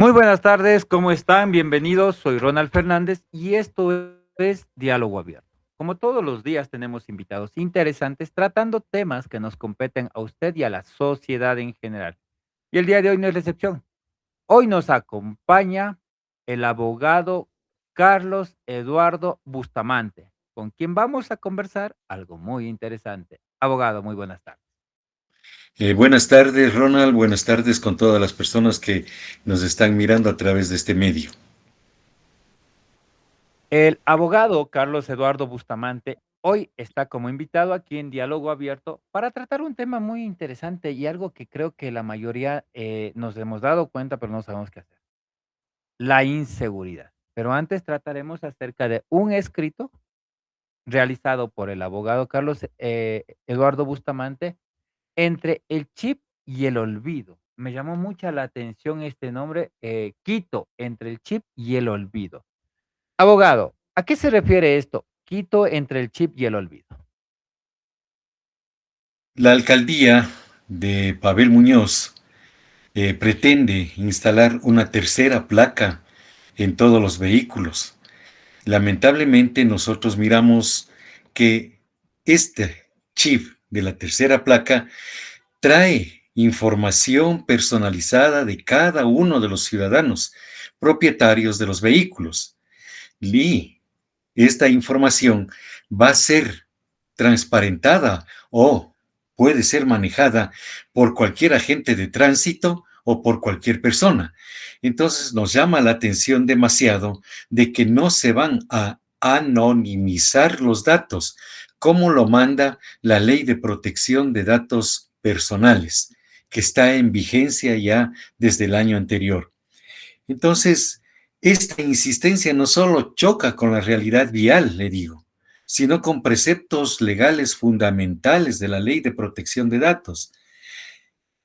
Muy buenas tardes, ¿cómo están? Bienvenidos, soy Ronald Fernández y esto es Diálogo Abierto. Como todos los días tenemos invitados interesantes tratando temas que nos competen a usted y a la sociedad en general. Y el día de hoy no es la excepción. Hoy nos acompaña el abogado Carlos Eduardo Bustamante, con quien vamos a conversar algo muy interesante. Abogado, muy buenas tardes. Buenas tardes, Ronald. Buenas tardes con todas las personas que nos están mirando a través de este medio. El abogado Carlos Eduardo Bustamante hoy está como invitado aquí en Diálogo Abierto para tratar un tema muy interesante y algo que creo que la mayoría nos hemos dado cuenta, pero no sabemos qué hacer. La inseguridad. Pero antes trataremos acerca de un escrito realizado por el abogado Carlos Eduardo Bustamante entre el chip y el olvido. Me llamó mucha la atención este nombre, Quito, entre el chip y el olvido. Abogado, ¿a qué se refiere esto? Quito entre el chip y el olvido. La alcaldía de Pavel Muñoz pretende instalar una tercera placa en todos los vehículos. Lamentablemente, nosotros miramos que este chip de la tercera placa trae información personalizada de cada uno de los ciudadanos propietarios de los vehículos. Y esta información va a ser transparentada o puede ser manejada por cualquier agente de tránsito o por cualquier persona. Entonces nos llama la atención demasiado de que no se van a anonimizar los datos, como lo manda la Ley de Protección de Datos Personales, que está en vigencia ya desde el año anterior. Entonces, esta insistencia no solo choca con la realidad vial, le digo, sino con preceptos legales fundamentales de la Ley de Protección de Datos.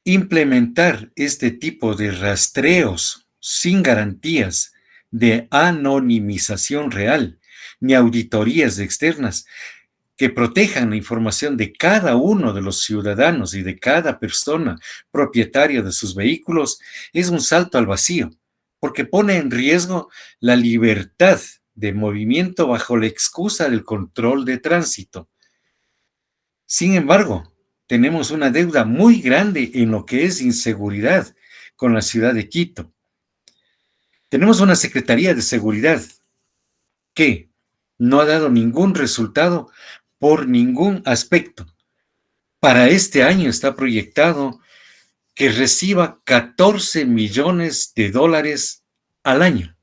Implementar este tipo de rastreos sin garantías de anonimización real ni auditorías externas que protejan la información de cada uno de los ciudadanos y de cada persona propietaria de sus vehículos es un salto al vacío, porque pone en riesgo la libertad de movimiento bajo la excusa del control de tránsito. Sin embargo, tenemos una deuda muy grande en lo que es inseguridad con la ciudad de Quito. Tenemos una Secretaría de Seguridad que no ha dado ningún resultado por ningún aspecto. Para este año está proyectado que reciba 14 millones de dólares al año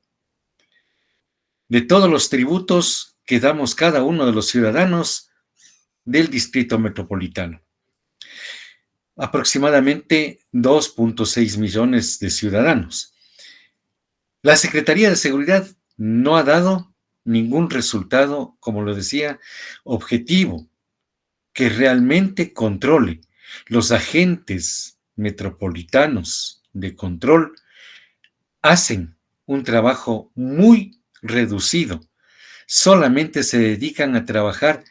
de todos los tributos que damos cada uno de los ciudadanos del Distrito Metropolitano. Aproximadamente 2.6 millones de ciudadanos. La Secretaría de Seguridad no ha dado ningún resultado, como lo decía, objetivo, que realmente controle. Los agentes metropolitanos de control hacen un trabajo muy reducido. Solamente se dedican a trabajar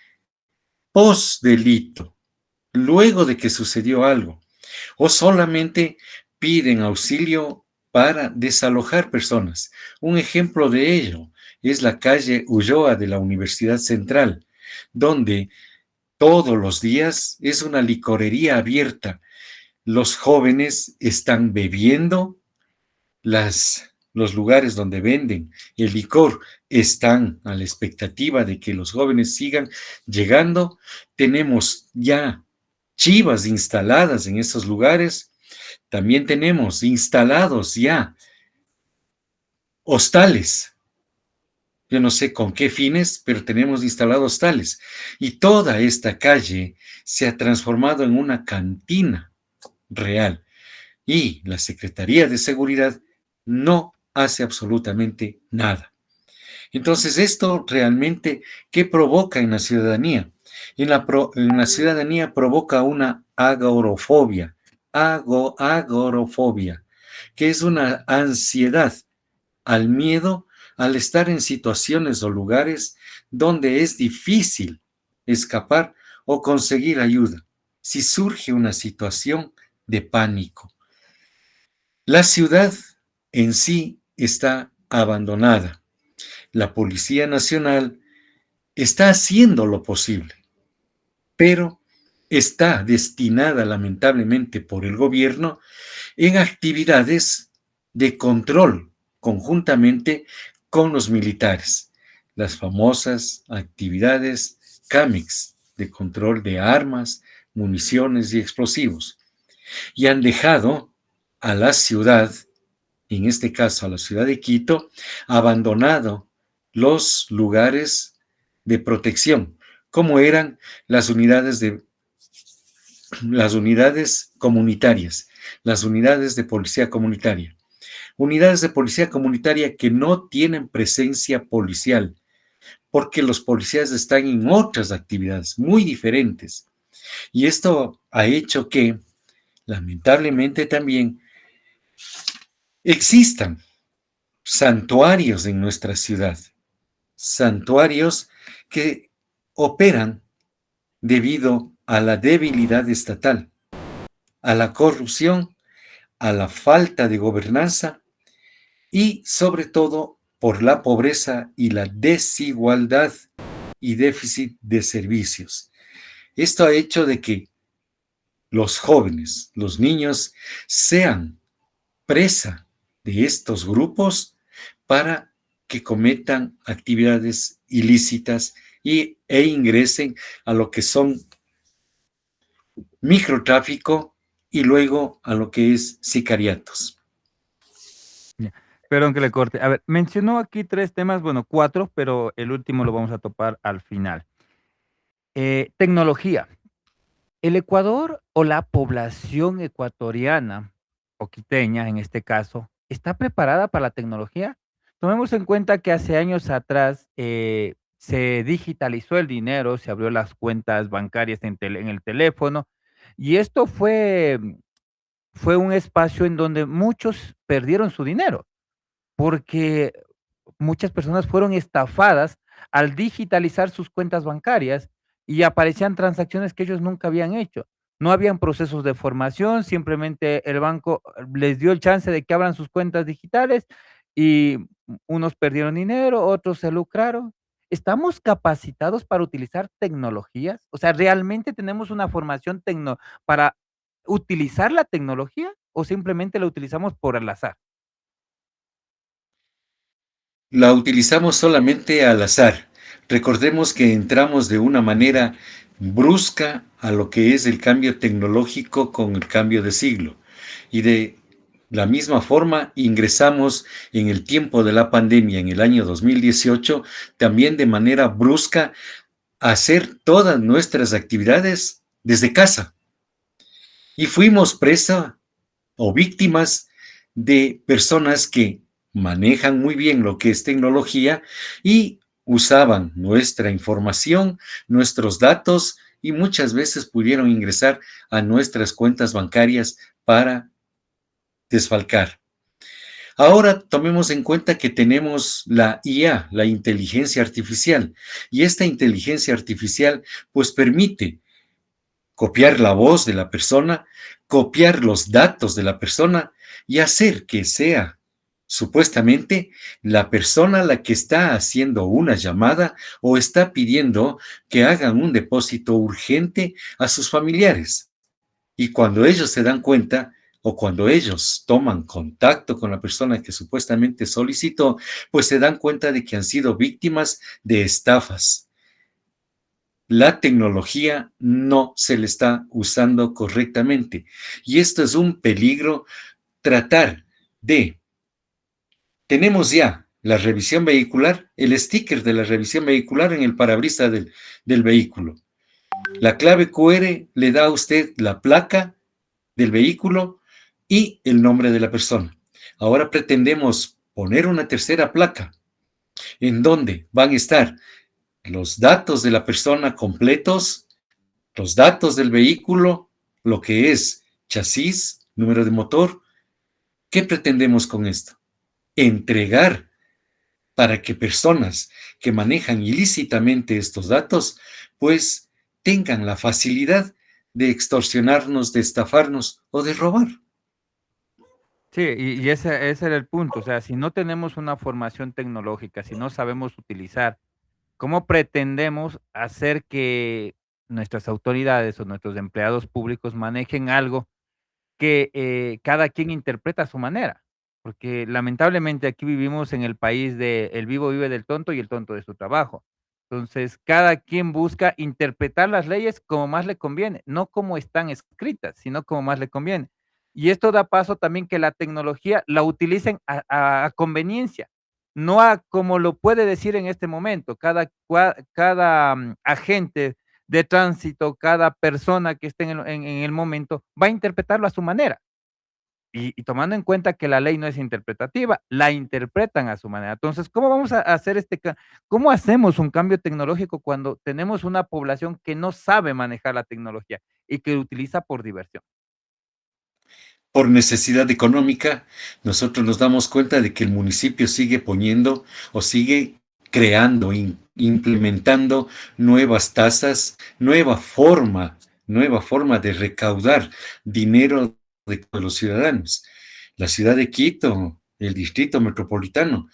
post delito, luego de que sucedió algo, o solamente piden auxilio para desalojar personas. Un ejemplo de ello es la calle Ulloa de la Universidad Central, donde todos los días es una licorería abierta. Los jóvenes están bebiendo, los lugares donde venden el licor están a la expectativa de que los jóvenes sigan llegando. Tenemos ya chivas instaladas en esos lugares. También tenemos instalados ya hostales. Yo no sé con qué fines, pero tenemos instalados tales. Y toda esta calle se ha transformado en una cantina real. Y la Secretaría de Seguridad no hace absolutamente nada. Entonces, esto realmente, ¿qué provoca en la ciudadanía? En la ciudadanía provoca una agorofobia, agorofobia, que es una ansiedad al miedo al estar en situaciones o lugares donde es difícil escapar o conseguir ayuda si surge una situación de pánico. La ciudad en sí está abandonada. La Policía Nacional está haciendo lo posible, pero está destinada lamentablemente por el gobierno en actividades de control conjuntamente con los militares, las famosas actividades CAMEX de control de armas, municiones y explosivos, y han dejado a la ciudad, en este caso a la ciudad de Quito, abandonado los lugares de protección, como eran las unidades comunitarias, las unidades de policía comunitaria. Unidades de policía comunitaria que no tienen presencia policial, porque los policías están en otras actividades muy diferentes. Y esto ha hecho que, lamentablemente también, existan santuarios en nuestra ciudad, santuarios que operan debido a la debilidad estatal, a la corrupción, a la falta de gobernanza y sobre todo por la pobreza y la desigualdad y déficit de servicios. Esto ha hecho de que los jóvenes, los niños, sean presa de estos grupos para que cometan actividades ilícitas e ingresen a lo que son microtráfico y luego a lo que es sicariatos. Ya. Perdón que le corte. A ver, mencionó aquí 3 temas, bueno, 4, pero el último lo vamos a topar al final. Tecnología. ¿El Ecuador o la población ecuatoriana, o quiteña en este caso, está preparada para la tecnología? Tomemos en cuenta que hace años atrás, se digitalizó el dinero, se abrió las cuentas bancarias en el teléfono, y esto fue un espacio en donde muchos perdieron su dinero, porque muchas personas fueron estafadas al digitalizar sus cuentas bancarias y aparecían transacciones que ellos nunca habían hecho. No habían procesos de formación, simplemente el banco les dio el chance de que abran sus cuentas digitales y unos perdieron dinero, otros se lucraron. ¿Estamos capacitados para utilizar tecnologías? O sea, ¿realmente tenemos una formación para utilizar la tecnología o simplemente la utilizamos por al azar? La utilizamos solamente al azar. Recordemos que entramos de una manera brusca a lo que es el cambio tecnológico con el cambio de siglo. Y de la misma forma ingresamos en el tiempo de la pandemia, en el año 2018, también de manera brusca a hacer todas nuestras actividades desde casa. Y fuimos presa o víctimas de personas que manejan muy bien lo que es tecnología y usaban nuestra información, nuestros datos y muchas veces pudieron ingresar a nuestras cuentas bancarias para desfalcar. Ahora tomemos en cuenta que tenemos la IA, la inteligencia artificial, y esta inteligencia artificial pues permite copiar la voz de la persona, copiar los datos de la persona y hacer que sea supuestamente la persona la que está haciendo una llamada o está pidiendo que hagan un depósito urgente a sus familiares. Y cuando ellos se dan cuenta o cuando ellos toman contacto con la persona que supuestamente solicitó, pues se dan cuenta de que han sido víctimas de estafas. La tecnología no se le está usando correctamente. Y esto es un peligro tratar de... Tenemos ya la revisión vehicular, el sticker de la revisión vehicular en el parabrisas del vehículo. La clave QR le da a usted la placa del vehículo y el nombre de la persona. Ahora pretendemos poner una tercera placa en donde van a estar los datos de la persona completos, los datos del vehículo, lo que es chasis, número de motor. ¿Qué pretendemos con esto? Entregar para que personas que manejan ilícitamente estos datos, pues tengan la facilidad de extorsionarnos, de estafarnos o de robar. Sí, y ese era el punto, o sea, si no tenemos una formación tecnológica, si no sabemos utilizar, ¿cómo pretendemos hacer que nuestras autoridades o nuestros empleados públicos manejen algo que, cada quien interpreta a su manera? Porque lamentablemente aquí vivimos en el país de el vivo vive del tonto y el tonto de su trabajo. Entonces, cada quien busca interpretar las leyes como más le conviene, no como están escritas, sino como más le conviene. Y esto da paso también que la tecnología la utilicen a conveniencia, no a como lo puede decir en este momento. Cada agente de tránsito, cada persona que esté en el momento va a interpretarlo a su manera. Y tomando en cuenta que la ley no es interpretativa, la interpretan a su manera. Entonces, ¿cómo vamos a hacer cómo hacemos un cambio tecnológico cuando tenemos una población que no sabe manejar la tecnología y que utiliza por diversión? Por necesidad económica, nosotros nos damos cuenta de que el municipio sigue poniendo o sigue creando, implementando nuevas tasas, nueva forma de recaudar dinero de los ciudadanos. La ciudad de Quito, el distrito metropolitano,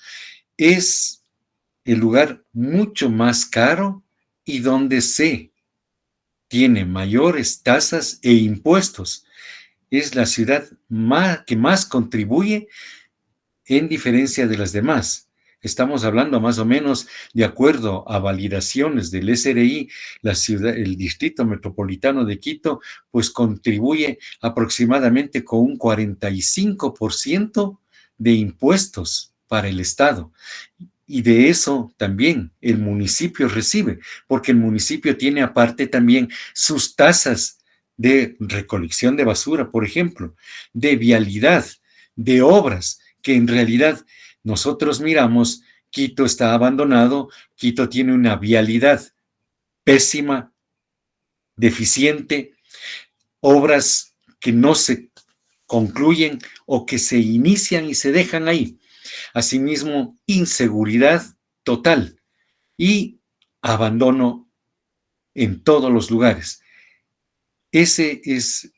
es el lugar mucho más caro y donde se tiene mayores tasas e impuestos. Es la ciudad que más contribuye en diferencia de las demás. Estamos hablando más o menos de acuerdo a validaciones del SRI, la ciudad, el distrito metropolitano de Quito, pues contribuye aproximadamente con un 45% de impuestos para el Estado. Y de eso también el municipio recibe, porque el municipio tiene aparte también sus tasas de recolección de basura, por ejemplo, de vialidad, de obras, que en realidad nosotros miramos, Quito está abandonado, Quito tiene una vialidad pésima, deficiente, obras que no se concluyen o que se inician y se dejan ahí. Asimismo, inseguridad total y abandono en todos los lugares. Ese es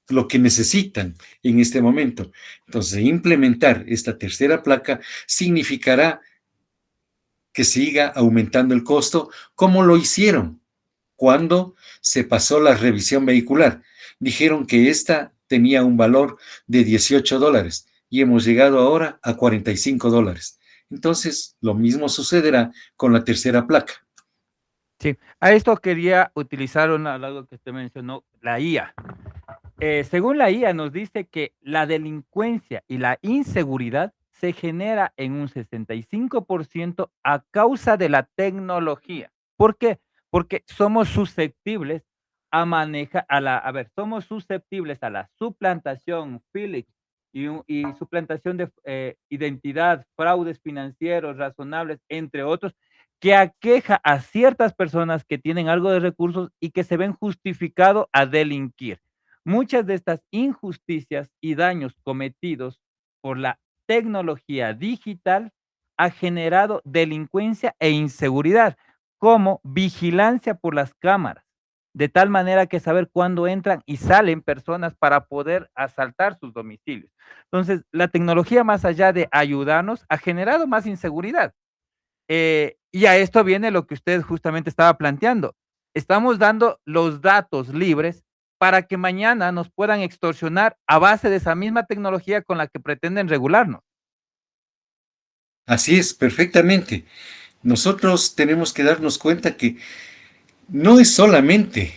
lo que necesitan en este momento. Entonces, implementar esta tercera placa significará que siga aumentando el costo, como lo hicieron cuando se pasó la revisión vehicular. Dijeron que esta tenía un valor de $18 y hemos llegado ahora a $45. Entonces, lo mismo sucederá con la tercera placa. Sí, a esto quería utilizar algo que usted mencionó, la IA. Según la IA nos dice que la delincuencia y la inseguridad se genera en un 65% a causa de la tecnología. ¿Por qué? Porque somos susceptibles somos susceptibles a la suplantación, phishing y suplantación de identidad, fraudes financieros razonables, entre otros, que aqueja a ciertas personas que tienen algo de recursos y que se ven justificados a delinquir. Muchas de estas injusticias y daños cometidos por la tecnología digital ha generado delincuencia e inseguridad, como vigilancia por las cámaras, de tal manera que saber cuándo entran y salen personas para poder asaltar sus domicilios. Entonces, la tecnología, más allá de ayudarnos, ha generado más inseguridad. Y a esto viene lo que usted justamente estaba planteando. Estamos dando los datos libres para que mañana nos puedan extorsionar a base de esa misma tecnología con la que pretenden regularnos. Así es, perfectamente. Nosotros tenemos que darnos cuenta que no es solamente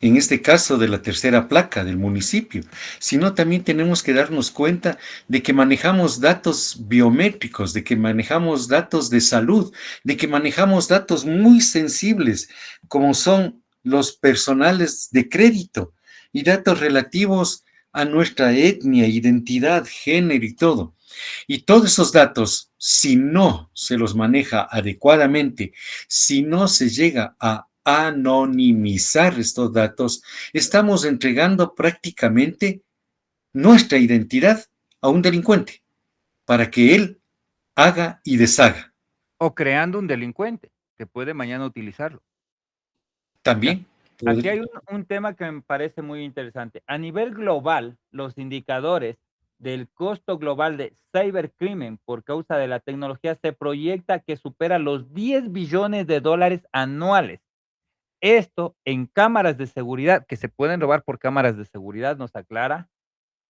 en este caso de la tercera placa del municipio, sino también tenemos que darnos cuenta de que manejamos datos biométricos, de que manejamos datos de salud, de que manejamos datos muy sensibles, como son los personales de crédito y datos relativos a nuestra etnia, identidad, género y todo. Y todos esos datos, si no se los maneja adecuadamente, si no se llega a anonimizar estos datos, estamos entregando prácticamente nuestra identidad a un delincuente para que él haga y deshaga. O creando un delincuente que puede mañana utilizarlo. Ya. También. Aquí hay Podri un tema que me parece muy interesante. A nivel global, los indicadores del costo global de cibercrimen por causa de la tecnología se proyecta que supera los 10 billones de dólares anuales. Esto en cámaras de seguridad, que se pueden robar por cámaras de seguridad, nos aclara,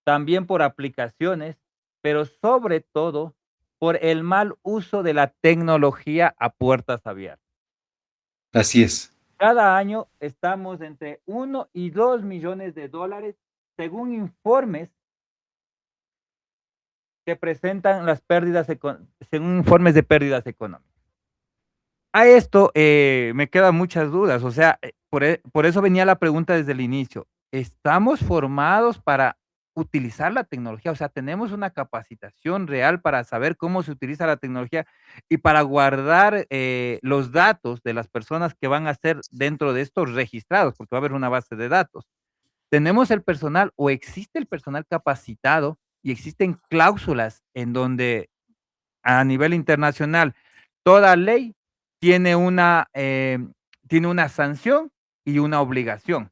también por aplicaciones, pero sobre todo por el mal uso de la tecnología a puertas abiertas. así es, Cada año estamos entre 1 y 2 millones de dólares, según informes que presentan las pérdidas según informes de pérdidas económicas. A esto, me quedan muchas dudas, o sea, por eso venía la pregunta desde el inicio, ¿estamos formados para utilizar la tecnología? O sea, ¿tenemos una capacitación real para saber cómo se utiliza la tecnología y para guardar, los datos de las personas que van a ser dentro de estos registrados? Porque va a haber una base de datos. ¿Tenemos el personal o existe el personal capacitado y existen cláusulas en donde a nivel internacional, toda ley tiene tiene una sanción y una obligación?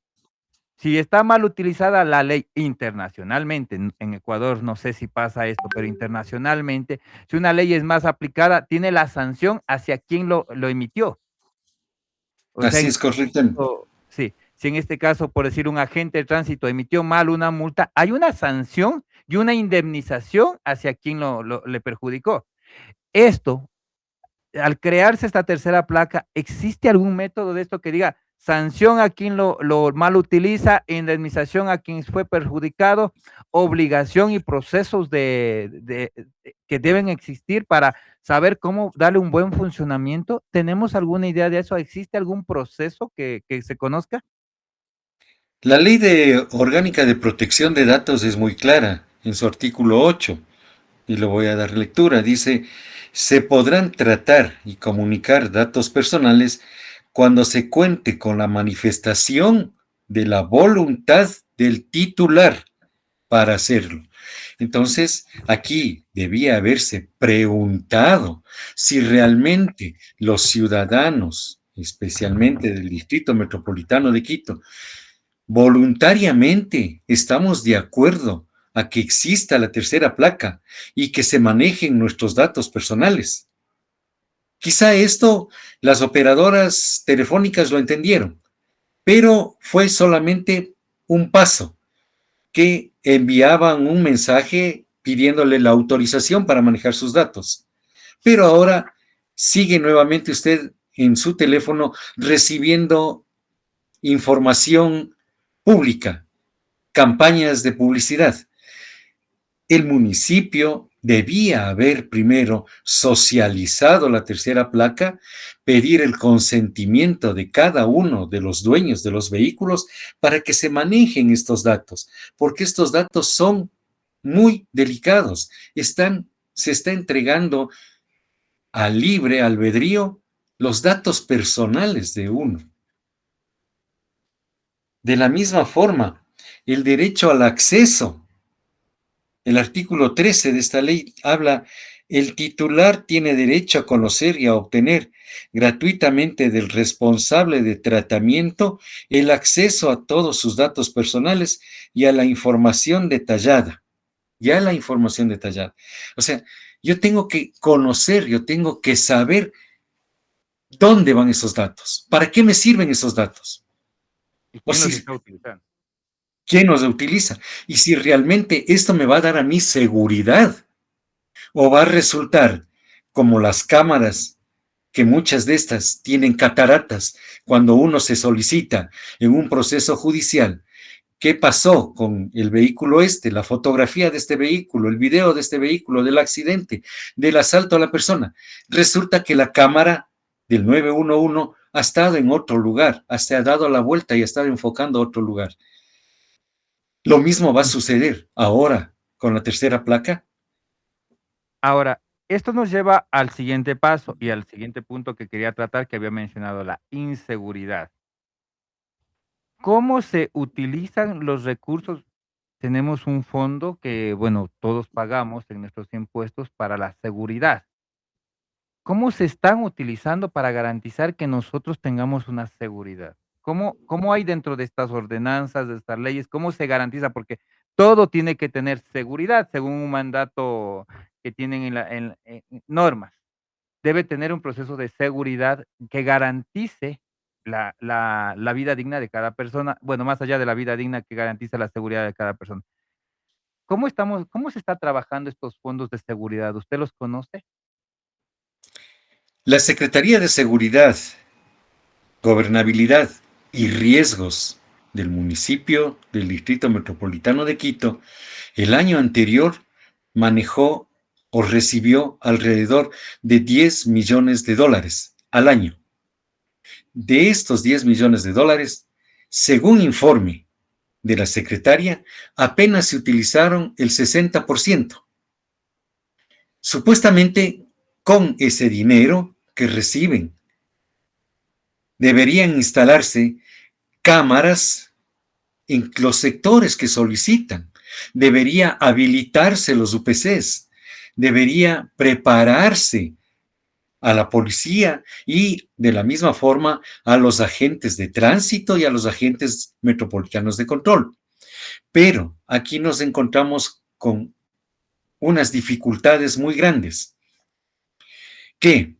Si está mal utilizada la ley internacionalmente, en Ecuador no sé si pasa esto, pero internacionalmente, si una ley es más aplicada, tiene la sanción hacia quien lo emitió. O sea, así en es, este correcto. caso sí, si en este caso, por decir, un agente de tránsito emitió mal una multa, hay una sanción y una indemnización hacia quien le perjudicó. Esto, al crearse esta tercera placa, ¿existe algún método de esto que diga sanción a quien lo mal utiliza, indemnización a quien fue perjudicado, obligación y procesos que deben existir para saber cómo darle un buen funcionamiento? ¿Tenemos alguna idea de eso? ¿Existe algún proceso que se conozca? La Ley de Orgánica de Protección de Datos es muy clara en su artículo 8 y le voy a dar lectura. Dice, se podrán tratar y comunicar datos personales cuando se cuente con la manifestación de la voluntad del titular para hacerlo. Entonces, aquí debía haberse preguntado si realmente los ciudadanos, especialmente del Distrito Metropolitano de Quito, voluntariamente estamos de acuerdo a que exista la tercera placa y que se manejen nuestros datos personales. Quizá esto las operadoras telefónicas lo entendieron, pero fue solamente un paso que enviaban un mensaje pidiéndole la autorización para manejar sus datos. Pero ahora sigue nuevamente usted en su teléfono recibiendo información pública, campañas de publicidad. El municipio debía haber primero socializado la tercera placa, pedir el consentimiento de cada uno de los dueños de los vehículos para que se manejen estos datos, porque estos datos son muy delicados. Se está entregando a libre albedrío los datos personales de uno. De la misma forma, el derecho al acceso. El artículo 13 de esta ley habla, el titular tiene derecho a conocer y a obtener gratuitamente del responsable de tratamiento el acceso a todos sus datos personales y a la información detallada. Ya la información detallada. O sea, yo tengo que conocer, yo tengo que saber dónde van esos datos, para qué me sirven esos datos, ¿Y o quién si los está utilizando? quién los utiliza, y si realmente esto me va a dar a mí seguridad. O va a resultar como las cámaras, que muchas de estas tienen cataratas cuando uno se solicita en un proceso judicial. ¿Qué pasó con el vehículo este? La fotografía de este vehículo, el video de este vehículo, del accidente, del asalto a la persona. Resulta que la cámara del 911 ha estado en otro lugar, hasta ha dado la vuelta y ha estado enfocando a otro lugar. Lo mismo va a suceder ahora con la tercera placa. Ahora, esto nos lleva al siguiente paso y al siguiente punto que quería tratar, que había mencionado, la inseguridad. ¿Cómo se utilizan los recursos? Tenemos un fondo que, bueno, todos pagamos en nuestros impuestos para la seguridad. ¿Cómo se están utilizando para garantizar que nosotros tengamos una seguridad? ¿Cómo hay dentro de estas ordenanzas, de estas leyes? ¿Cómo se garantiza? Porque todo tiene que tener seguridad, según un mandato que tienen en normas. Debe tener un proceso de seguridad que garantice la vida digna de cada persona, bueno, más allá de la vida digna, que garantice la seguridad de cada persona. ¿Cómo se está trabajando estos fondos de seguridad? ¿Usted los conoce? La Secretaría de Seguridad, Gobernabilidad y Riesgos del municipio del Distrito Metropolitano de Quito, el año anterior manejó o recibió alrededor de 10 millones de dólares al año. De estos 10 millones de dólares, según informe de la secretaria, apenas se utilizaron el 60%. Supuestamente, con ese dinero que reciben, deberían instalarse cámaras en los sectores que solicitan. Debería habilitarse los UPCs. Debería prepararse a la policía y de la misma forma a los agentes de tránsito y a los agentes metropolitanos de control. Pero aquí nos encontramos con unas dificultades muy grandes que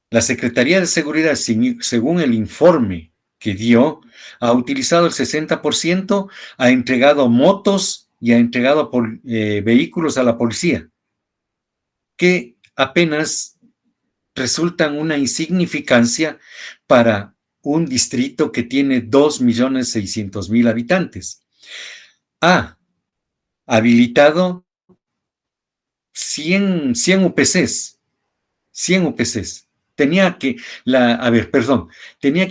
la Secretaría de Seguridad, según el informe que dio, ha utilizado el 60%, ha entregado motos y ha entregado vehículos a la policía, que apenas resultan una insignificancia para un distrito que tiene 2.600.000 habitantes. Ha habilitado 100 UPCs, 100 UPCs. Tenía que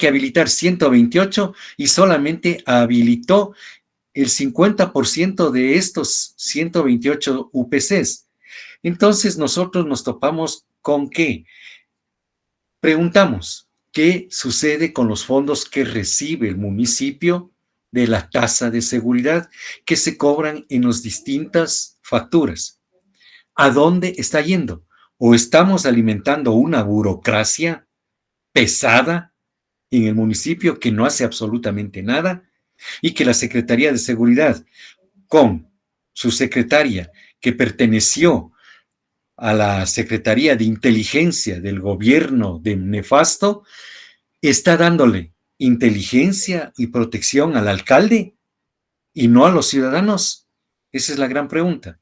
habilitar 128 y solamente habilitó el 50% de estos 128 UPCs. Entonces nosotros nos topamos con que preguntamos, ¿qué sucede con los fondos que recibe el municipio de la tasa de seguridad que se cobran en las distintas facturas? ¿A dónde está yendo? ¿O estamos alimentando una burocracia pesada en el municipio que no hace absolutamente nada y que la Secretaría de Seguridad, con su secretaria que perteneció a la Secretaría de Inteligencia del gobierno de Nefasto, está dándole inteligencia y protección al alcalde y no a los ciudadanos? Esa es la gran pregunta.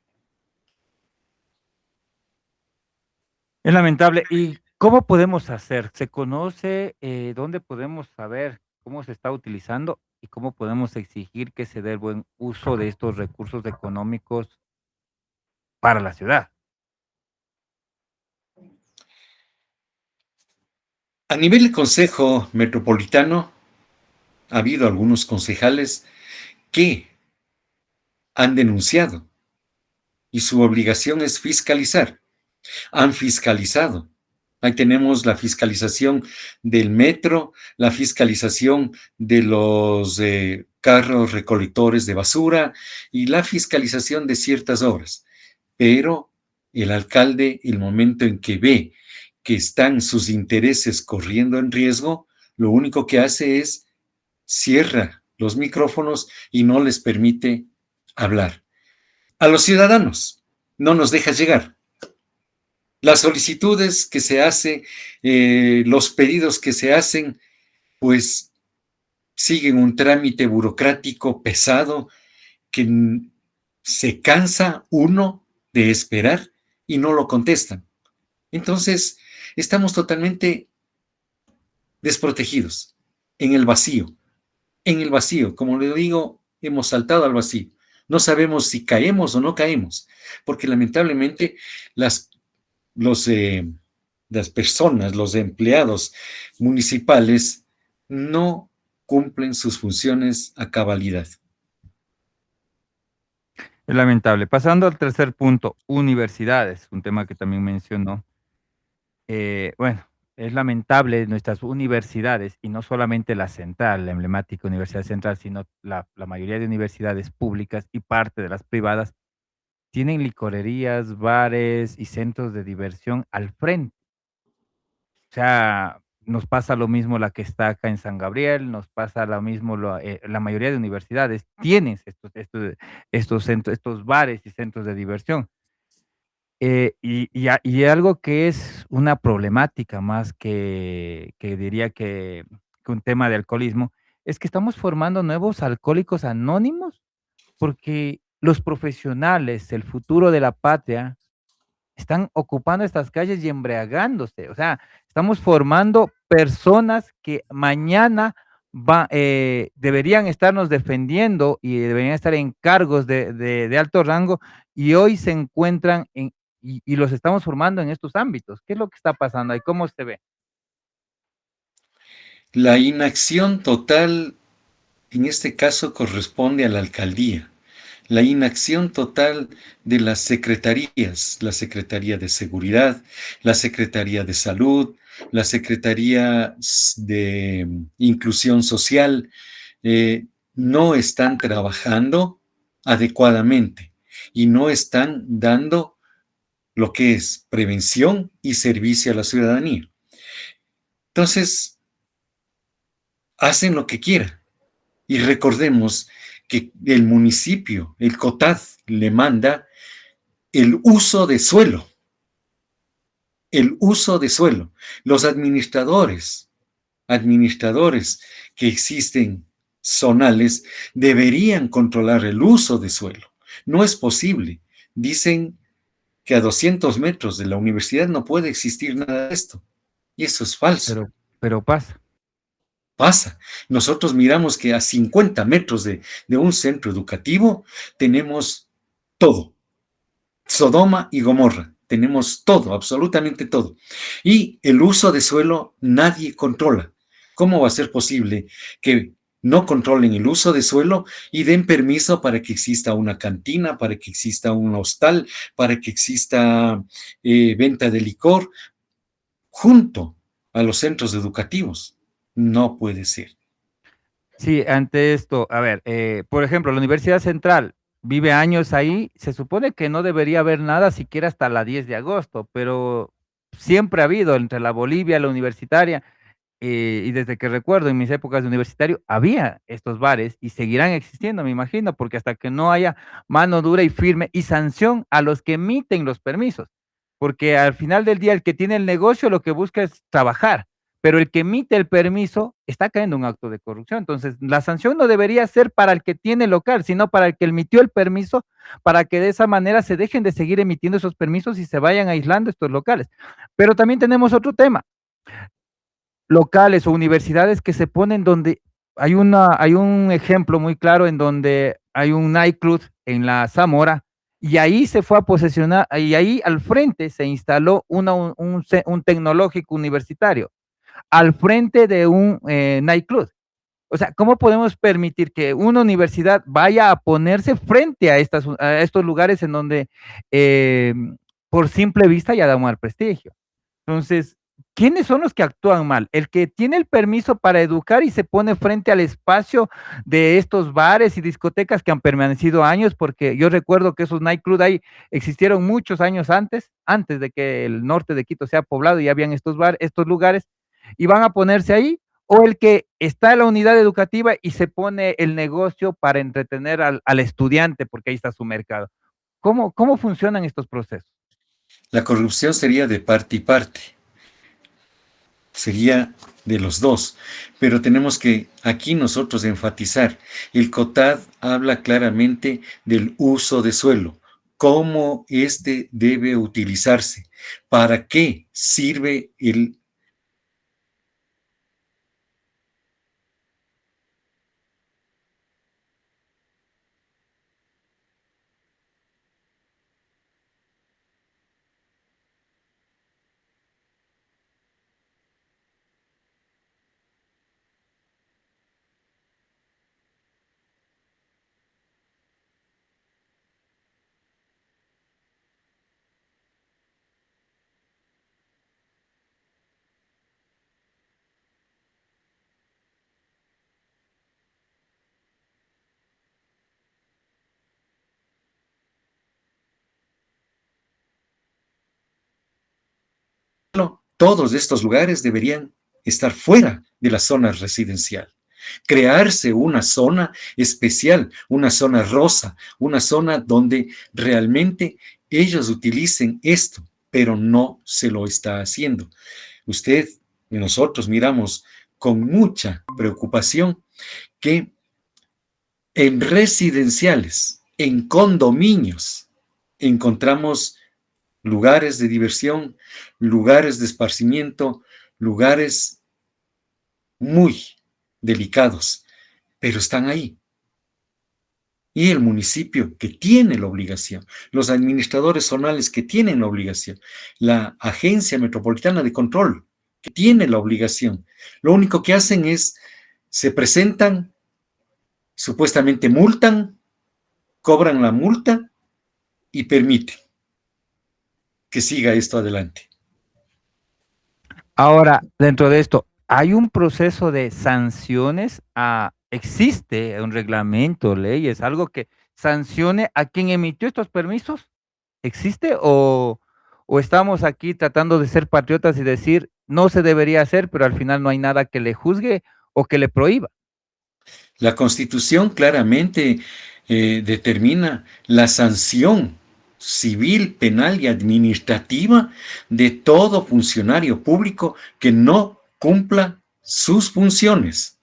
Es lamentable. ¿Y cómo podemos hacer? ¿Se conoce, dónde podemos saber cómo se está utilizando y cómo podemos exigir que se dé el buen uso de estos recursos económicos para la ciudad? A nivel de Consejo Metropolitano, ha habido algunos concejales que han denunciado y su obligación es fiscalizar. Han fiscalizado. Ahí tenemos la fiscalización del metro, la fiscalización de los carros recolectores de basura y la fiscalización de ciertas obras. Pero el alcalde, el momento en que ve que están sus intereses corriendo en riesgo, lo único que hace es cierra los micrófonos y no les permite hablar. A los ciudadanos no nos deja llegar. Las solicitudes que se hacen, los pedidos que se hacen, pues siguen un trámite burocrático pesado que se cansa uno de esperar y no lo contestan. Entonces, estamos totalmente desprotegidos, en el vacío, como le digo, hemos saltado al vacío. No sabemos si caemos o no caemos, porque lamentablemente las los, las personas, los empleados municipales no cumplen sus funciones a cabalidad. Es lamentable. Pasando al tercer punto, universidades, un tema que también mencionó. Bueno, es lamentable nuestras universidades, y no solamente la central, la emblemática Universidad Central, sino la mayoría de universidades públicas y parte de las privadas, tienen licorerías, bares y centros de diversión al frente. O sea, nos pasa lo mismo la que está acá en San Gabriel, nos pasa lo mismo la mayoría de universidades tienen estos centros, estos bares y centros de diversión. Y algo que es una problemática más que diría que un tema de alcoholismo, es que estamos formando nuevos alcohólicos anónimos, porque los profesionales, el futuro de la patria, están ocupando estas calles y embriagándose. O sea, estamos formando personas que mañana deberían estarnos defendiendo y deberían estar en cargos de alto rango, y hoy se encuentran y los estamos formando en estos ámbitos. ¿Qué es lo que está pasando ahí? ¿Cómo se ve? La inacción total, en este caso, corresponde a la alcaldía. La inacción total de las secretarías, la Secretaría de Seguridad, la Secretaría de Salud, la Secretaría de Inclusión Social, no están trabajando adecuadamente y no están dando lo que es prevención y servicio a la ciudadanía. Entonces, hacen lo que quieran. Y recordemos que el municipio, el COTAD, le manda el uso de suelo, el uso de suelo. Los administradores que existen zonales deberían controlar el uso de suelo. No es posible. Dicen que a 200 metros de la universidad no puede existir nada de esto. Y eso es falso. Pero pero pasa. Pasa. Nosotros miramos que a 50 metros de un centro educativo tenemos todo. Sodoma y Gomorra. Tenemos todo, absolutamente todo. Y el uso de suelo nadie controla. ¿Cómo va a ser posible que no controlen el uso de suelo y den permiso para que exista una cantina, para que exista un hostal, para que exista venta de licor junto a los centros educativos? No puede ser. Sí, ante esto, a ver, por ejemplo, la Universidad Central vive años ahí, se supone que no debería haber nada siquiera hasta la 10 de agosto, pero siempre ha habido entre la Bolivia, la universitaria, y desde que recuerdo en mis épocas de universitario, había estos bares y seguirán existiendo, me imagino, porque hasta que no haya mano dura y firme y sanción a los que emiten los permisos, porque al final del día el que tiene el negocio lo que busca es trabajar, pero el que emite el permiso está cayendo en un acto de corrupción. Entonces, la sanción no debería ser para el que tiene el local, sino para el que emitió el permiso, para que de esa manera se dejen de seguir emitiendo esos permisos y se vayan aislando estos locales. Pero también tenemos otro tema, locales o universidades que se ponen donde hay un ejemplo muy claro en donde hay un nightclub en la Zamora, y ahí se fue a posesionar, y ahí al frente se instaló un tecnológico universitario, al frente de un nightclub. O sea, ¿cómo podemos permitir que una universidad vaya a ponerse frente a estos lugares en donde por simple vista ya da un mal prestigio? Entonces, ¿quiénes son los que actúan mal? El que tiene el permiso para educar y se pone frente al espacio de estos bares y discotecas que han permanecido años, porque yo recuerdo que esos nightclubs ahí existieron muchos años antes de que el norte de Quito sea poblado, y habían estos lugares, y van a ponerse ahí, o el que está en la unidad educativa y se pone el negocio para entretener al estudiante, porque ahí está su mercado. ¿Cómo funcionan estos procesos? La corrupción sería de parte y parte, sería de los dos, pero tenemos que aquí nosotros enfatizar, el COTAD habla claramente del uso de suelo, cómo éste debe utilizarse, para qué sirve el... Todos estos lugares deberían estar fuera de la zona residencial. Crearse una zona especial, una zona rosa, una zona donde realmente ellos utilicen esto, pero no se lo está haciendo. Usted y nosotros miramos con mucha preocupación que en residenciales, en condominios, encontramos lugares de diversión, lugares de esparcimiento, lugares muy delicados, pero están ahí. Y el municipio que tiene la obligación, los administradores zonales que tienen la obligación, la Agencia Metropolitana de Control que tiene la obligación, lo único que hacen es, se presentan, supuestamente multan, cobran la multa y permiten que siga esto adelante. Ahora, dentro de esto, ¿hay un proceso de sanciones? ¿Existe un reglamento, leyes, algo que sancione a quien emitió estos permisos? ¿Existe o estamos aquí tratando de ser patriotas y decir no se debería hacer, pero al final no hay nada que le juzgue o que le prohíba? La Constitución claramente determina la sanción civil, penal y administrativa de todo funcionario público que no cumpla sus funciones.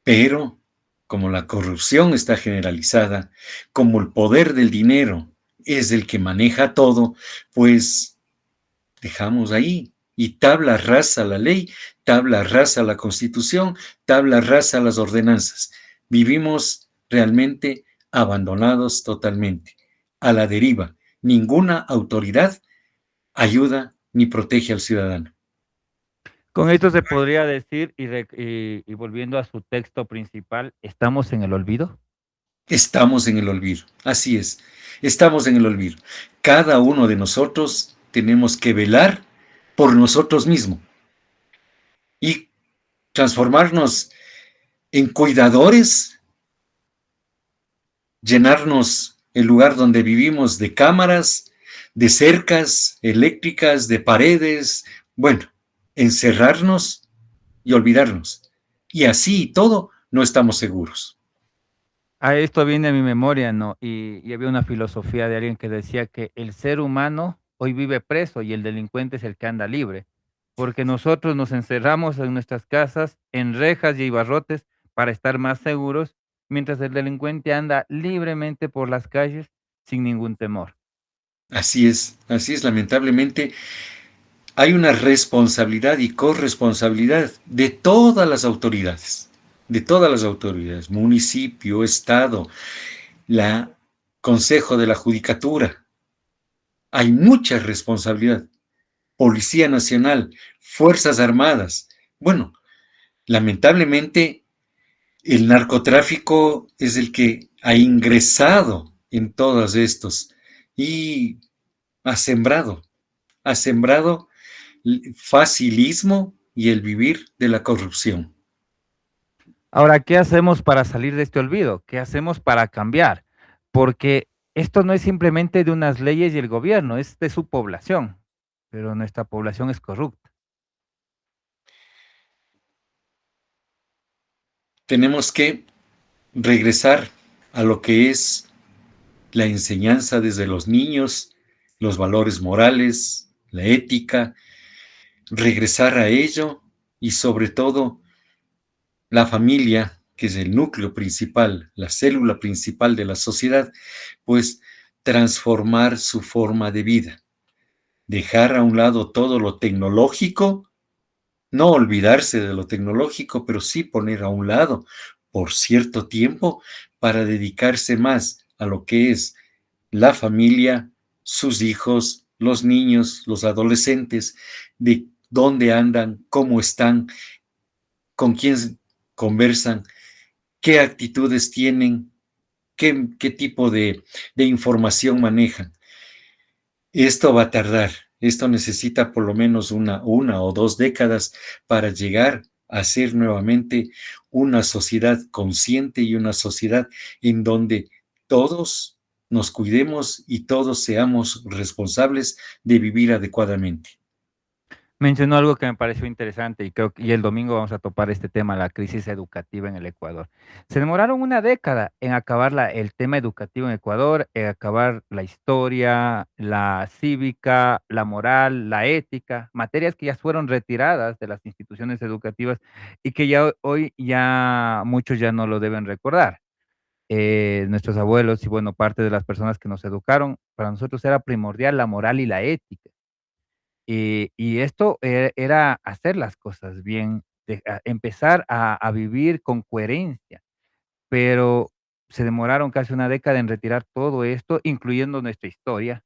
Pero como la corrupción está generalizada, como el poder del dinero es el que maneja todo, pues dejamos ahí. Y tabla rasa la ley, tabla rasa la Constitución, tabla rasa las ordenanzas. Vivimos realmente abandonados totalmente, a la deriva. Ninguna autoridad ayuda ni protege al ciudadano. Con esto se podría decir, y volviendo a su texto principal, ¿estamos en el olvido? Estamos en el olvido, así es, estamos en el olvido. Cada uno de nosotros tenemos que velar por nosotros mismos y transformarnos en cuidadores, llenarnos el lugar donde vivimos de cámaras, de cercas eléctricas, de paredes, bueno, encerrarnos y olvidarnos. Y así y todo no estamos seguros. A esto viene a mi memoria, ¿no? Y había una filosofía de alguien que decía que el ser humano hoy vive preso y el delincuente es el que anda libre, porque nosotros nos encerramos en nuestras casas, en rejas y barrotes para estar más seguros, mientras el delincuente anda libremente por las calles sin ningún temor. Así es, lamentablemente hay una responsabilidad y corresponsabilidad de todas las autoridades, municipio, estado, la Consejo de la Judicatura. Hay mucha responsabilidad. Policía Nacional, Fuerzas Armadas. Bueno, lamentablemente el narcotráfico es el que ha ingresado en todos estos y ha sembrado facilismo y el vivir de la corrupción. Ahora, ¿qué hacemos para salir de este olvido? ¿Qué hacemos para cambiar? Porque esto no es simplemente de unas leyes y el gobierno, es de su población, pero nuestra población es corrupta. Tenemos que regresar a lo que es la enseñanza desde los niños, los valores morales, la ética, regresar a ello y sobre todo la familia, que es el núcleo principal, la célula principal de la sociedad, pues transformar su forma de vida, dejar a un lado todo lo tecnológico, no olvidarse de lo tecnológico, pero sí poner a un lado por cierto tiempo para dedicarse más a lo que es la familia, sus hijos, los niños, los adolescentes, de dónde andan, cómo están, con quién conversan, qué actitudes tienen, qué tipo de información manejan. Esto va a tardar, esto necesita por lo menos una o dos décadas para llegar a ser nuevamente una sociedad consciente y una sociedad en donde todos nos cuidemos y todos seamos responsables de vivir adecuadamente. Mencionó algo que me pareció interesante y creo que y el domingo vamos a topar este tema, la crisis educativa en el Ecuador. Se demoraron una década en acabar el tema educativo en Ecuador, en acabar la historia, la cívica, la moral, la ética, materias que ya fueron retiradas de las instituciones educativas y que ya hoy ya muchos ya no lo deben recordar. Nuestros abuelos y bueno, parte de las personas que nos educaron, para nosotros era primordial la moral y la ética. Y esto era hacer las cosas bien, empezar a vivir con coherencia, pero se demoraron casi una década en retirar todo esto, incluyendo nuestra historia,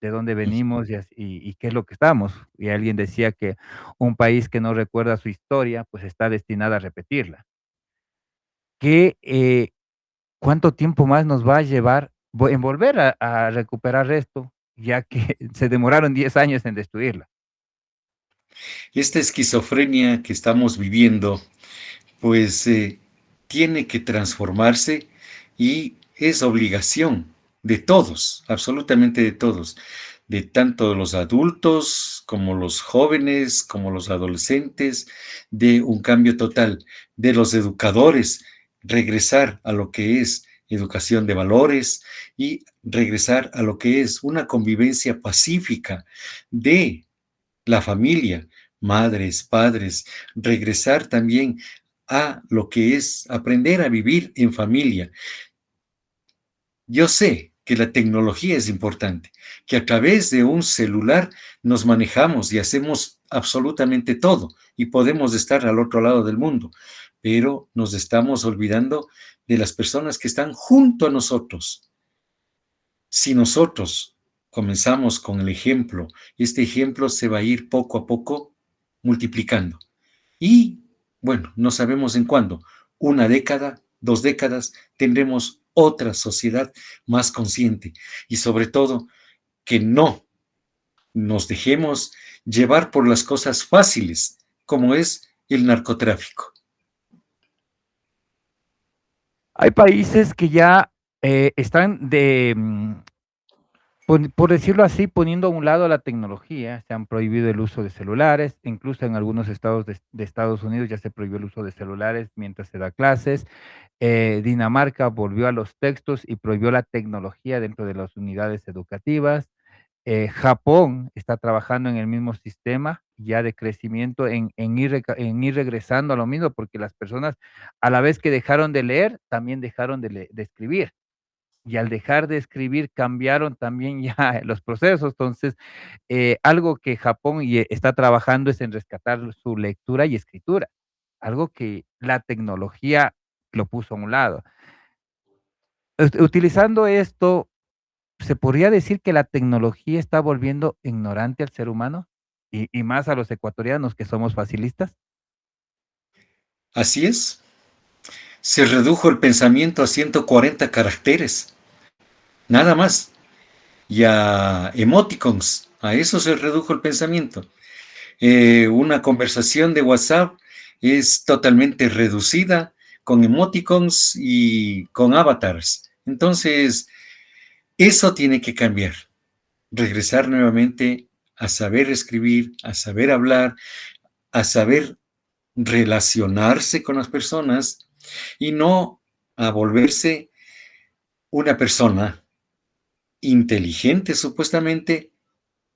de dónde venimos y qué es lo que estamos. Y alguien decía que un país que no recuerda su historia, pues está destinado a repetirla. ¿Qué, cuánto tiempo más nos va a llevar en volver a recuperar esto, ya que se demoraron 10 años en destruirla? Esta esquizofrenia que estamos viviendo, pues tiene que transformarse y es obligación de todos, absolutamente de todos, de tanto los adultos como los jóvenes, como los adolescentes, de un cambio total, de los educadores, regresar a lo que es educación de valores y regresar a lo que es una convivencia pacífica de la familia, madres, padres, regresar también a lo que es aprender a vivir en familia. Yo sé que la tecnología es importante, que a través de un celular nos manejamos y hacemos absolutamente todo y podemos estar al otro lado del mundo, pero nos estamos olvidando de las personas que están junto a nosotros. Si nosotros comenzamos con el ejemplo, este ejemplo se va a ir poco a poco multiplicando. Y bueno, no sabemos en cuándo, una década, 2 décadas, tendremos otra sociedad más consciente y sobre todo que no nos dejemos llevar por las cosas fáciles, como es el narcotráfico. Hay países que ya están por decirlo así, poniendo a un lado la tecnología. Se han prohibido el uso de celulares, incluso en algunos estados de Estados Unidos ya se prohibió el uso de celulares mientras se da clases. Dinamarca volvió a los textos y prohibió la tecnología dentro de las unidades educativas. Japón está trabajando en el mismo sistema ya de crecimiento en ir regresando a lo mismo, porque las personas a la vez que dejaron de leer, también dejaron de escribir. Y al dejar de escribir cambiaron también ya los procesos. Entonces, algo que Japón está trabajando es en rescatar su lectura y escritura, algo que la tecnología lo puso a un lado. Utilizando esto, ¿se podría decir que la tecnología está volviendo ignorante al ser humano? Y más a los ecuatorianos que somos facilistas. Así es, se redujo el pensamiento a 140 caracteres, nada más, y a emoticons, a eso se redujo el pensamiento. Una conversación de WhatsApp es totalmente reducida con emoticons y con avatars. Entonces, eso tiene que cambiar. Regresar nuevamente a saber escribir, a saber hablar, a saber relacionarse con las personas y no a volverse una persona inteligente supuestamente,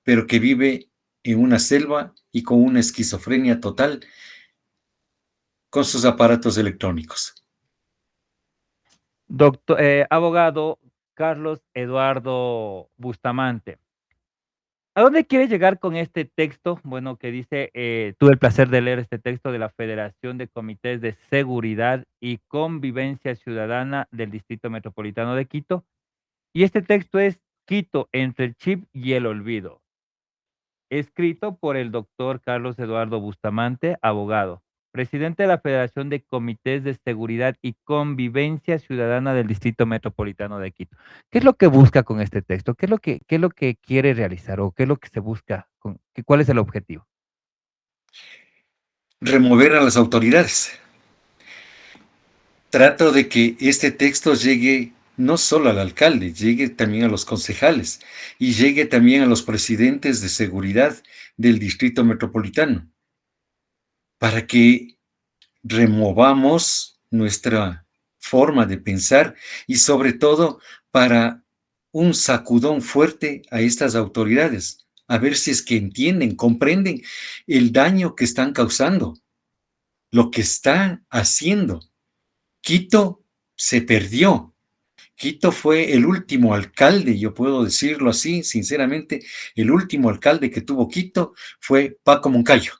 pero que vive en una selva y con una esquizofrenia total con sus aparatos electrónicos. Abogado Carlos Eduardo Bustamante. ¿A dónde quiere llegar con este texto? Bueno, que dice, tuve el placer de leer este texto de la Federación de Comités de Seguridad y Convivencia Ciudadana del Distrito Metropolitano de Quito. Y este texto es Quito entre el chip y el olvido, escrito por el doctor Carlos Eduardo Bustamante, abogado, presidente de la Federación de Comités de Seguridad y Convivencia Ciudadana del Distrito Metropolitano de Quito. ¿Qué es lo que busca con este texto? Qué es lo que quiere realizar o qué es lo que se busca? ¿Cuál es el objetivo? Remover a las autoridades. Trato de que este texto llegue no solo al alcalde, llegue también a los concejales y llegue también a los presidentes de seguridad del distrito metropolitano, para que removamos nuestra forma de pensar y sobre todo para un sacudón fuerte a estas autoridades, a ver si es que entienden, comprenden el daño que están causando, lo que están haciendo. Quito se perdió. Quito fue el último alcalde, yo puedo decirlo así, sinceramente, el último alcalde que tuvo Quito fue Paco Moncayo.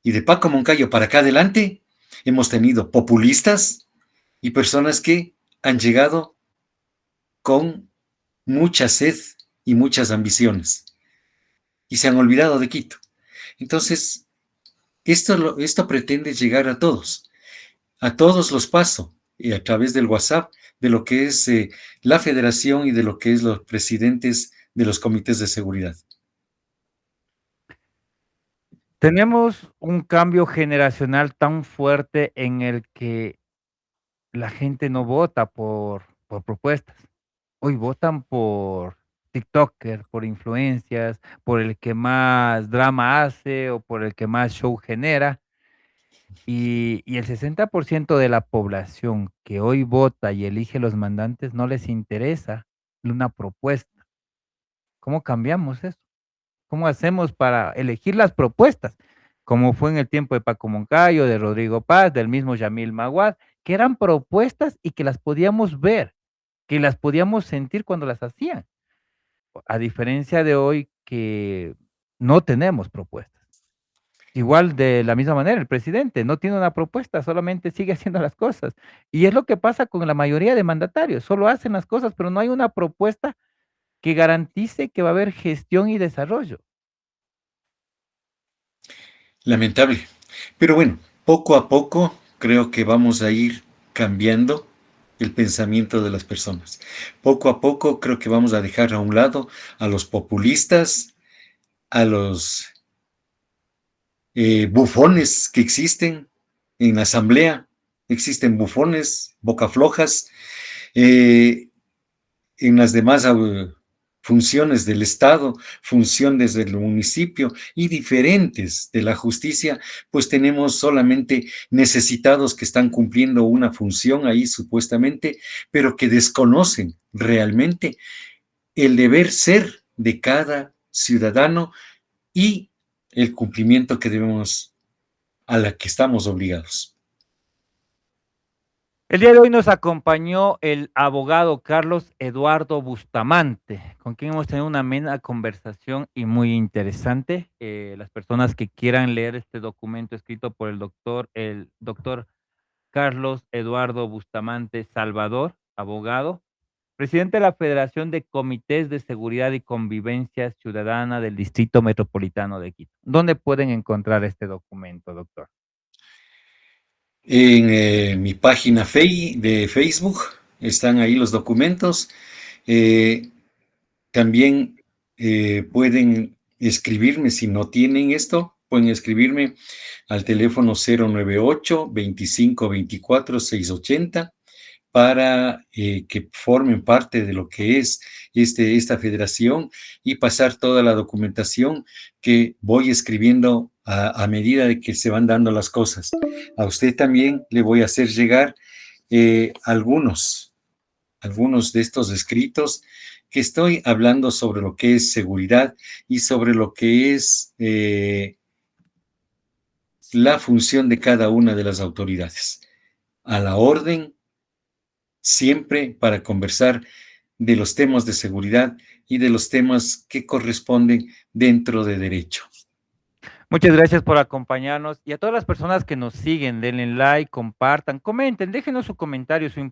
Y de Paco Moncayo para acá adelante hemos tenido populistas y personas que han llegado con mucha sed y muchas ambiciones y se han olvidado de Quito. Entonces, esto pretende llegar a todos los paso y a través del WhatsApp de lo que es la federación y de lo que es los presidentes de los comités de seguridad. Tenemos un cambio generacional tan fuerte en el que la gente no vota por propuestas. Hoy votan por tiktoker, por influencias, por el que más drama hace o por el que más show genera. Y el 60% de la población que hoy vota y elige los mandantes no les interesa una propuesta. ¿Cómo cambiamos eso? ¿Cómo hacemos para elegir las propuestas? Como fue en el tiempo de Paco Moncayo, de Rodrigo Paz, del mismo Yamil Maguad, que eran propuestas y que las podíamos ver, que las podíamos sentir cuando las hacían. A diferencia de hoy que no tenemos propuestas. Igual de la misma manera, el presidente no tiene una propuesta, solamente sigue haciendo las cosas. Y es lo que pasa con la mayoría de mandatarios, solo hacen las cosas, pero no hay una propuesta que garantice que va a haber gestión y desarrollo. Lamentable. Pero bueno, poco a poco creo que vamos a ir cambiando el pensamiento de las personas. Poco a poco creo que vamos a dejar a un lado a los populistas, a los bufones que existen en la asamblea. Existen bufones, boca flojas, eh, en las demás funciones del Estado, funciones del municipio y diferentes de la justicia, pues tenemos solamente necesitados que están cumpliendo una función ahí supuestamente, pero que desconocen realmente el deber ser de cada ciudadano y el cumplimiento que debemos, a la que estamos obligados. El día de hoy nos acompañó el abogado Carlos Eduardo Bustamante, con quien hemos tenido una amena conversación y muy interesante. Las personas que quieran leer este documento escrito por el doctor Carlos Eduardo Bustamante Salvador, abogado, presidente de la Federación de Comités de Seguridad y Convivencia Ciudadana del Distrito Metropolitano de Quito. ¿Dónde pueden encontrar este documento, doctor? En mi página de Facebook están ahí los documentos. Eh, También pueden escribirme si no tienen esto, pueden escribirme al teléfono 098 25 24 680 para que formen parte de lo que es esta federación y pasar toda la documentación que voy escribiendo a medida de que se van dando las cosas. A usted también le voy a hacer llegar algunos de estos escritos que estoy hablando sobre lo que es seguridad y sobre lo que es la función de cada una de las autoridades. A la orden, siempre para conversar de los temas de seguridad y de los temas que corresponden dentro de derecho. Muchas gracias por acompañarnos y a todas las personas que nos siguen, denle like, compartan, comenten, déjenos su comentario, su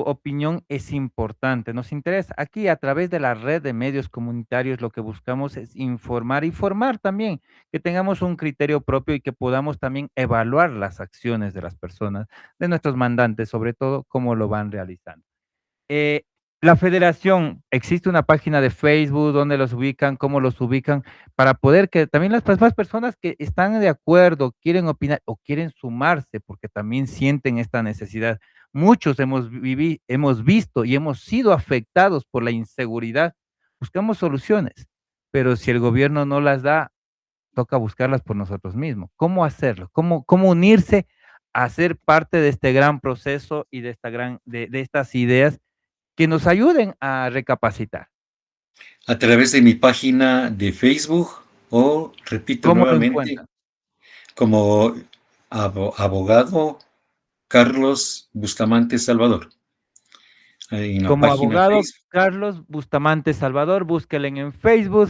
opinión es importante, nos interesa. Aquí a través de la red de medios comunitarios lo que buscamos es informar y formar también, que tengamos un criterio propio y que podamos también evaluar las acciones de las personas, de nuestros mandantes, sobre todo cómo lo van realizando. Eh, La federación, existe una página de Facebook donde los ubican, cómo los ubican, para poder que también las mismas personas que están de acuerdo, quieren opinar o quieren sumarse, porque también sienten esta necesidad. Muchos hemos visto y hemos sido afectados por la inseguridad. Buscamos soluciones, pero si el gobierno no las da, toca buscarlas por nosotros mismos. ¿Cómo hacerlo? ¿Cómo unirse a ser parte de este gran proceso y de de estas ideas que nos ayuden a recapacitar? A través de mi página de Facebook o, repito ¿Cómo lo nuevamente, encuentran? como abogado Carlos Bustamante Salvador, en la Como página abogado Facebook. Carlos Bustamante Salvador, búsquenle en Facebook,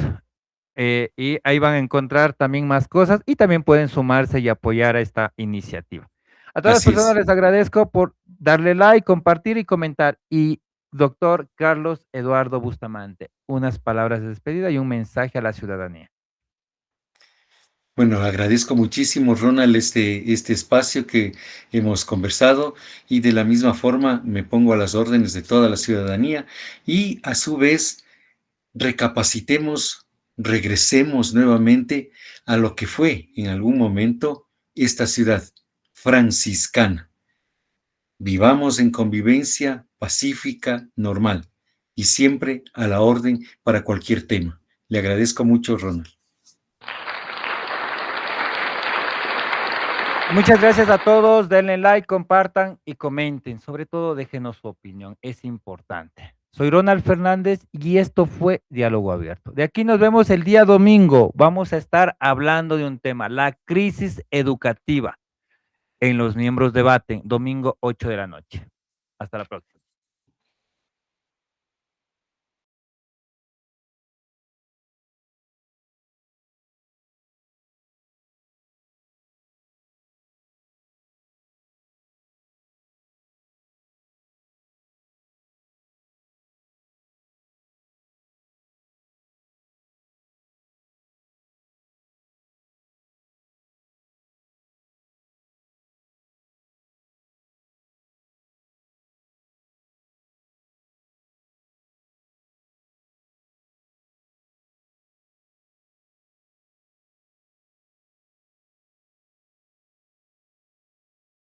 y ahí van a encontrar también más cosas y también pueden sumarse y apoyar a esta iniciativa. A todas las Así personas es. les agradezco por darle like, compartir y comentar. Y doctor Carlos Eduardo Bustamante, unas palabras de despedida y un mensaje a la ciudadanía. Bueno, agradezco muchísimo, Ronald, este espacio que hemos conversado y de la misma forma me pongo a las órdenes de toda la ciudadanía y a su vez recapacitemos, regresemos nuevamente a lo que fue en algún momento esta ciudad franciscana. Vivamos en convivencia pacífica, normal y siempre a la orden para cualquier tema. Le agradezco mucho, Ronald. Muchas gracias a todos, denle like, compartan y comenten. Sobre todo, déjenos su opinión, es importante. Soy Ronald Fernández y esto fue Diálogo Abierto. De aquí nos vemos el día domingo. Vamos a estar hablando de un tema, la crisis educativa en Los Miembros Debaten, domingo 8 de la noche. Hasta la próxima.